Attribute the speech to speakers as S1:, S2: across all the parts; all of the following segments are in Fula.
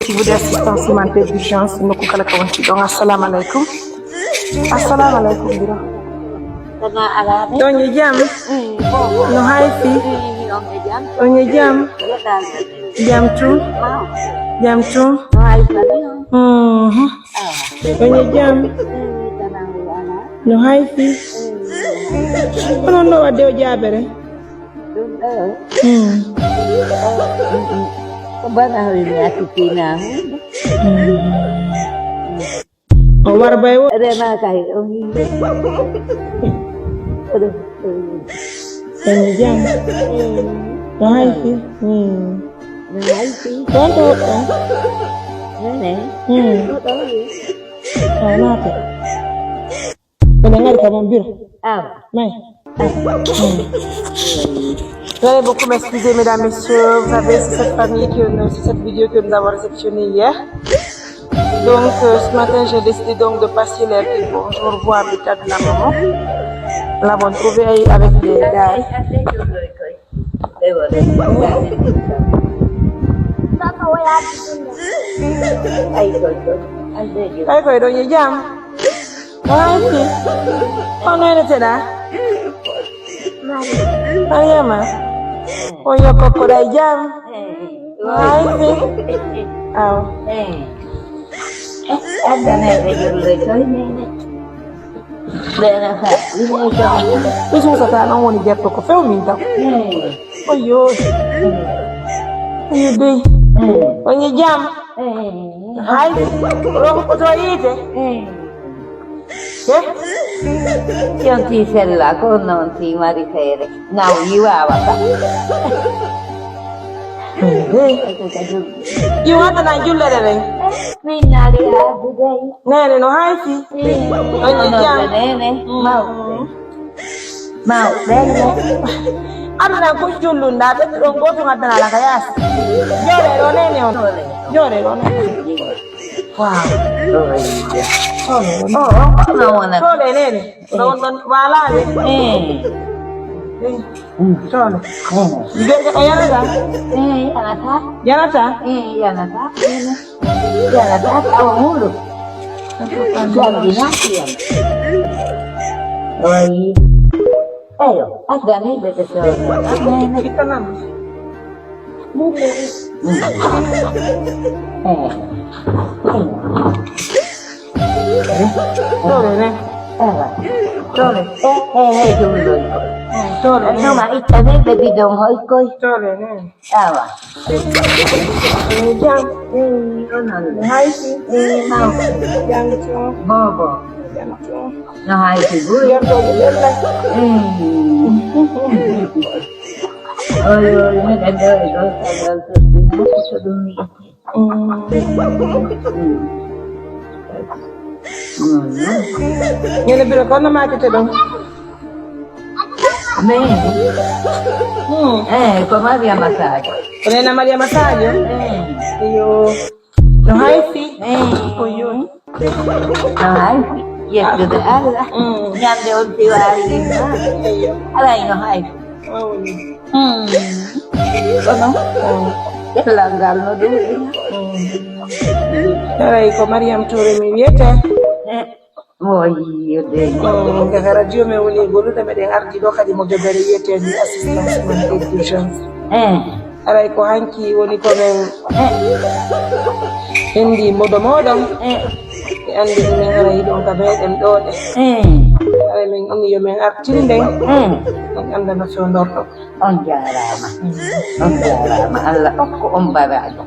S1: niveau d'assistance humanitaire d'urgence no ko kala ka wonti donc assalamu alaikum biro donye jam no haifi donye jam tu donye jam no haifi no wade o jabere
S2: Bana hari ni aku kena.
S1: Omar bayo.
S2: Ada nak kaya ongi. Ada.
S1: Penjam. Bahai sih.
S2: Bahai sih.
S1: Contoh.
S2: Nenek. Tahu ya.
S1: Mana tu? Pendengar kamu bir. Mai. J'aimerais beaucoup m'excuser, mesdames, messieurs. Vous savez, c'est cette famille, c'est cette vidéo que nous avons réceptionnée hier. Donc, ce matin, j'ai décidé donc de passer l'air que bonjour, voir l'état de la maman. Nous l'avons trouvée avec des gars. Aïe, quoi, donc, il y a jam. Ouais, on est là. Mariama. Oh, ya kokoda jam. Hai. Aw.
S2: Ada nenek dulu ini. Dana ha. Ini kan.
S1: Isso você tá não onde get ko feu minta. Oyo. Oyo dei. Onye jam. Hai. Ro ko to yite.
S2: Yang ti sella con non ti marifere. Now you are apa?
S1: You want to you let it.
S2: Minna dia budai.
S1: Nene no haifi.
S2: Nene mau nene.
S1: Amna ko jullu nda be rongo to ngadana la kayas. Jore ro nene. Wow.
S2: Mau nak.
S1: Jore nene. Rongon wala ni. Jore. Dia kaya ada.
S2: Anata.
S1: Janata.
S2: Anata. Anata tahu mulu. Jadi nasi ya. Oi. Ayo, ada nih betul.
S1: Kita nam. Jore ne. Jore.
S2: Dulu. Jore. Nama ikannya lebih dong hoi koi.
S1: Jore ne.
S2: Apa?
S1: Jam. Hai si.
S2: Mau.
S1: Jam tu.
S2: Bobo.
S1: Jam tu.
S2: Nah, itu gue.
S1: Jam tu bela.
S2: Oh, ini ada dunia.
S1: Yang lebih kau nama kita dong.
S2: Come via massaggio.
S1: Prenna Maria Massaggio? Io. No haifi? Oyo.
S2: No haifi. Yes, good. Alla. Nyamde onti wari.
S1: Ayo.
S2: Alla no haifi. Kono? Pelanggal no dulu.
S1: Allora, con Maria Mtore mi viete?
S2: Io devo.
S1: Gara dio me woni golu da me den ardi do kadi mo jogare yete ni assistance humanitaire d'urgence. Ara ko hanki woni ko men indi modo andi men ara yido ka be den do de. Ara men inni yo men artinde. Anda no so ndorto.
S2: On jarama. Allah okko on barajo.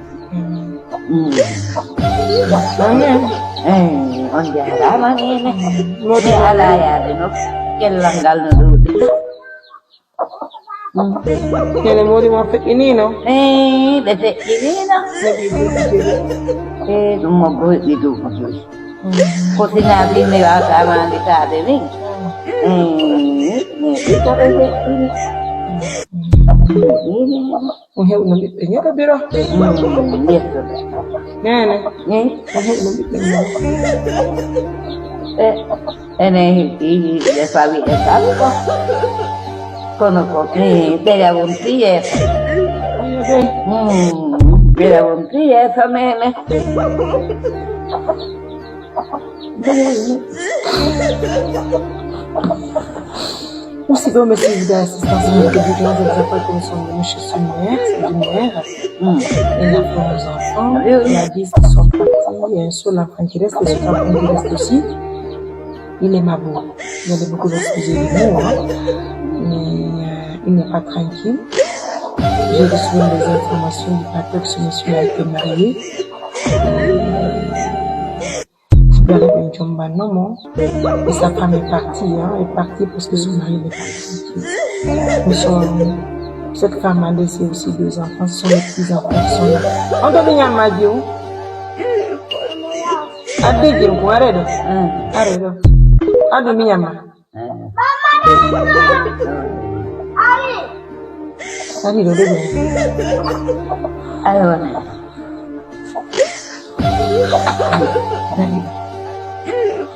S2: On jarama nene. Modi ala yaade no kellal no duudi.
S1: Nene modi mo fekinino.
S2: Bete inino. Dum mo boy bidu mo. Ko sinabi ni asama ni tade ni. Ito bete ini.
S1: O heu no bitte nyaka biro. Nene. O heu no bitte nyaka.
S2: Ene hi le favi esatto. Conosco te la buntie. Era un trieta mene.
S1: Aussi bon merci d'assistance médicale de la commission de M. Sumer, c'est du maire. Il a fait nos enfants, il a dit qu'ils sont partis, il y a un seul enfant qui reste, et ce enfant qui reste aussi. Il est mabou. Il y a beaucoup d'excuses de moi, mais il n'est pas tranquille. J'ai reçu des informations du papier que ce monsieur a été marié. Et sa femme est partie parce que son mari n'est pas tranquille. Cette femme a laissé aussi 2 enfants, ce sont les petits-enfants qui sont là. On doit venir à Madio. Adégué, arrête. Arrête. Adégué, Miyama. Allez, le bébé.
S2: Alors,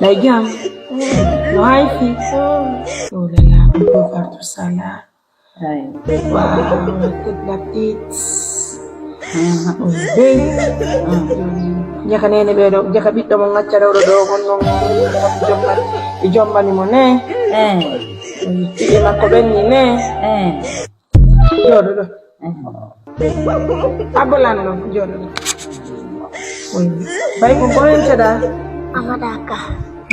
S1: la gamme, la fille. Oh là là, on peut voir tout ça là. Waouh, la tête de la petite. Jaka nene be do jaka biddo mo ngacca do gonno jomma ni mo ne e makko benni ne jodo do abolan no jodo do bay ko bolen tada amadaka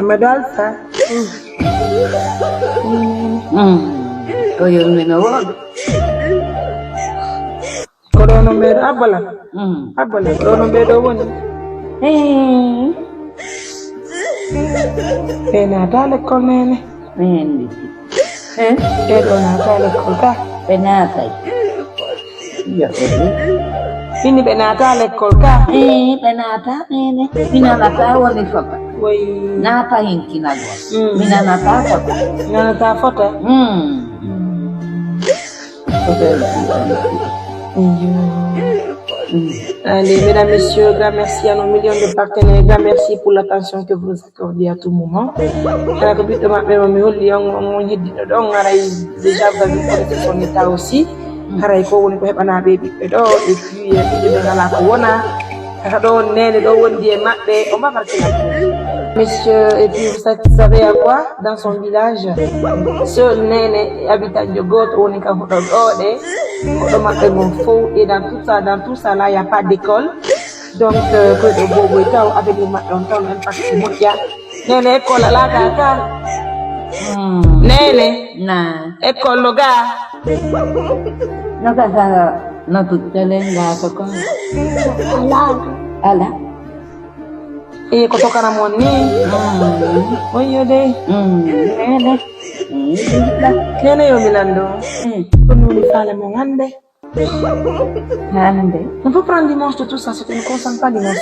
S1: alfa
S2: ko yolmi no wodo
S1: kodono mer abolan kodono be do woni Penata l'école nene. Penata l'école ka.
S2: Penata.
S1: Ini penata l'école ka.
S2: Penata nene. Pinanata woni fapa.
S1: Woi.
S2: Nata hinkina go. Pinanata fapa.
S1: Pinanata fota. Allez, mesdames, messieurs, grand merci à nos millions de partenaires, grand merci pour l'attention que vous accordez à tout moment. Déjà, vous avez connaissé son état aussi. Monsieur, et puis vous savez à quoi? Dans son village, seul Nene habite à Djogot, on est qu'à et dans tout ça là, il n'y a pas d'école. Donc, que de Bobo avec les matons, même pas que Moutia. Nene, école là, Kaka. Nene, école le gars.
S2: Non, ça, non, tout le monde là, ala.
S1: Et quand on a mon nez, oui, Nene yo Milando. Comme nous fallait mon hande. On peut prendre dimanche de tout ça, c'est que ne consomme pas dimanche.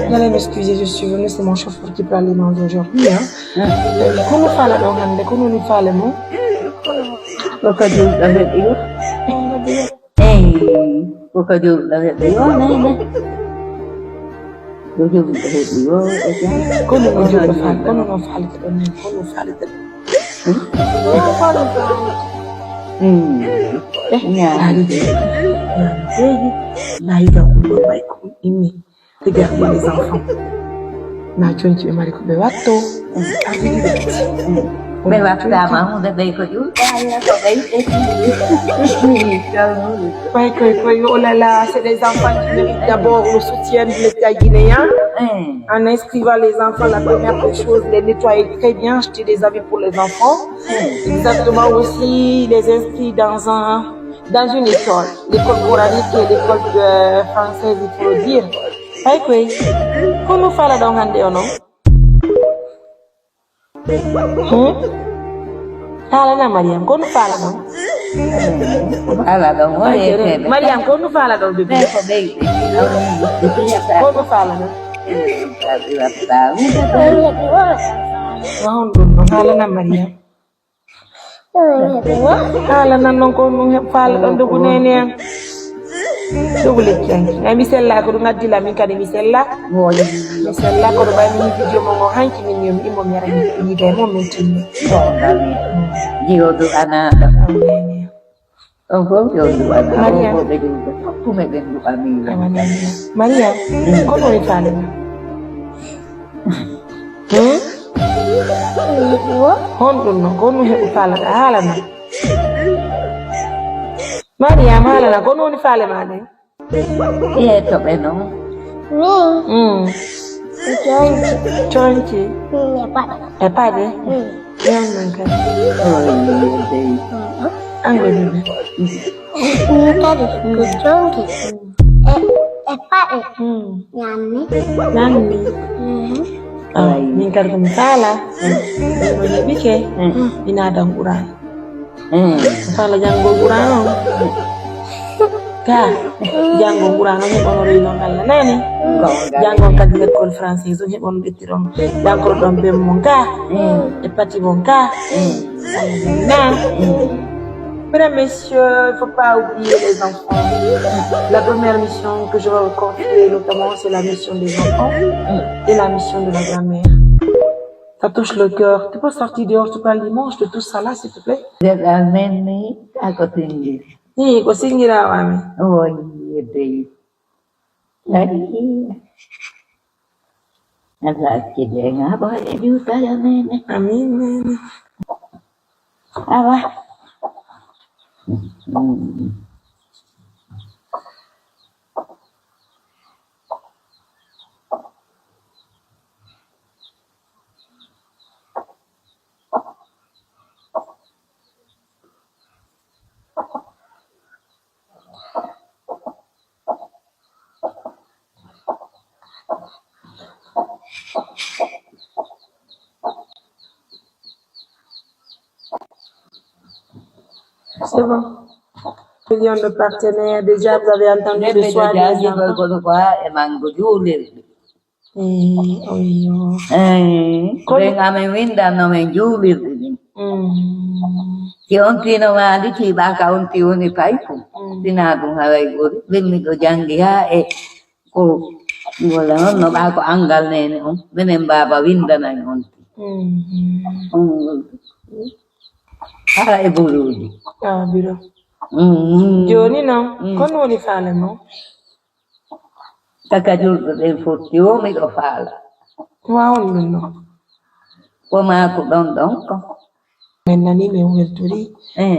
S1: Vous allez m'excuser, je suis venue, c'est mon chauffeur qui peut aller manger aujourd'hui. Qu'on nous fasse la hande, qu'on nous fasse le mot. Regardez les enfants. Oh là là, c'est des enfants qui méritent d'abord le soutien de l'État guinéen. En inscrivant les enfants, la première chose, les nettoyer très bien, jeter des habits pour les enfants. Exactement aussi, les inscrire dans une école. L'école coranique et l'école française, il faut le dire. Comment faire la donne ou non? Fala Mariam, quando fala não?
S2: Fala não,
S1: Mariam, quando fala não, bebê? Quando fala não? Não fala na Mariam. Fala não quando fala não do neném. Double kianki. Na misella ko ngadi la min kadi misella. Misella ko ba min video mo hanki min yom imo mi ara ni de mo min tinni.
S2: Dio do ana. On fof jooɗi wana
S1: Maria.
S2: on fof ɓe julɓe foppume ɓen duɓamiɓe
S1: Maria, kono woni faale ma? Honɗum noon ko honɗum heɓi faalata haalana. Mariam haalana ko woni faale ma ɗen?
S2: ƴeetoɓe noon
S1: Conci e paɗe yon ɗum kadi
S2: oyedeyi
S1: angodude
S3: kadi ko jonki e paɗe ñammi
S1: nanni min kadi komi faala o heɓike inadan ɓuran faala janngol ɓuran on ga janngol ɓuran on heɓono reylon Allah nani jangon kadi l'école française on heɓono ɗettiron dankoroɗon ɓen mon ga e pati mon ga na. Mesdames, messieurs, il ne faut pas oublier les enfants. La première mission que je vais vous confier, notamment, c'est la mission des enfants et la mission de la grand-mère. Ça touche le cœur. Tu peux sortir dehors, tu parles dimanche de tout ça là, s'il te plaît?
S2: deɗal men ni ako singir
S1: Oui, ko singira wami.
S2: oyedeyi Allah accide en haɓoɗe juutaya mene
S1: Amin.
S2: awa
S1: C'est bon. Millions de partenaires, déjà vous avez entendu le
S2: neɓe
S1: soir des
S2: jojajiɓe
S1: enfants.
S2: kono ko ha e mango juulirɗe
S1: Oui,
S2: ɓen amen windanomen juulirɗe ɗin si on tino maali tiiɓaka on ti woni paypo sina ɗum haray ɓuri ɓen miɗo jangi ha e ko wala noon no ɓa ko angal nene on minen mbaba windanan on ti hara e buluuji
S1: Ah, bureau. Joni non, kono woni faale non?
S2: taka julɓe ɓen fotti o miɗo faala
S1: Wawon ɗum non.
S2: ko maako ɗon ɗon ko
S1: Min nani min weltori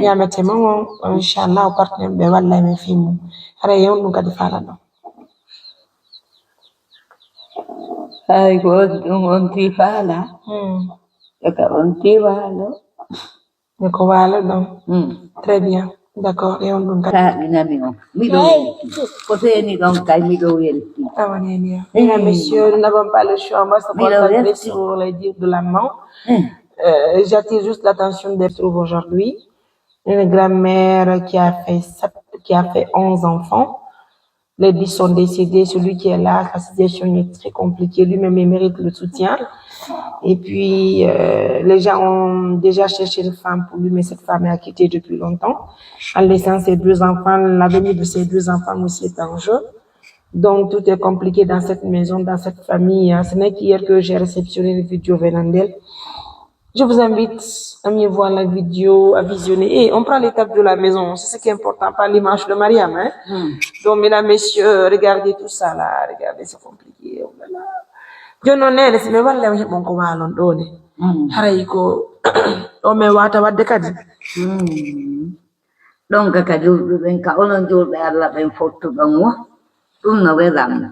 S1: ñamete man on inchallah o partenaire ɓe walla men film mum hara yewn ɗum kadi faala ɗon.
S2: hay ko ɗum on ti faala taka on ti waalo
S1: Mais ko waalo ɗon. Très bien. D'accord, yewn ɗum kadi.
S2: taaɗinami on miɗo welti ko seeni ɗon kay miɗo welti
S1: Mesdames, messieurs, nous n'avons pas le choix. On va se concentrer sur les dires de la maman. J'attire juste l'attention des trouve aujourd'hui. Une grand-mère qui a fait 11 enfants. Les 10 sont décédés. Celui qui est là, sa situation est très compliquée. Lui-même, il mérite le soutien. Et puis, les gens ont déjà cherché une femme pour lui, mais cette femme est acquittée depuis longtemps. En laissant ses 2 enfants, l'avenir de ses 2 enfants aussi est en jeu. Donc, tout est compliqué dans cette maison, dans cette famille. Ce n'est qu'hier que j'ai réceptionné une vidéo venant d'elle. Je vous invite à mieux voir la vidéo, à visionner. Et on prend l'étape de la maison. C'est ce qui est important, pas l'image de Mariam. Hein? Donc, mesdames, messieurs, regardez tout ça là. Regardez, c'est compliqué. Oh là là. Jono nene si me walla mi heɓon ko waalon ɗo ne haray ko o min wata wadde kadi
S2: ɗon kaka julɓe ɓen ka onon julɓe Allah ɓen fottuɗon wo ɗum no welanno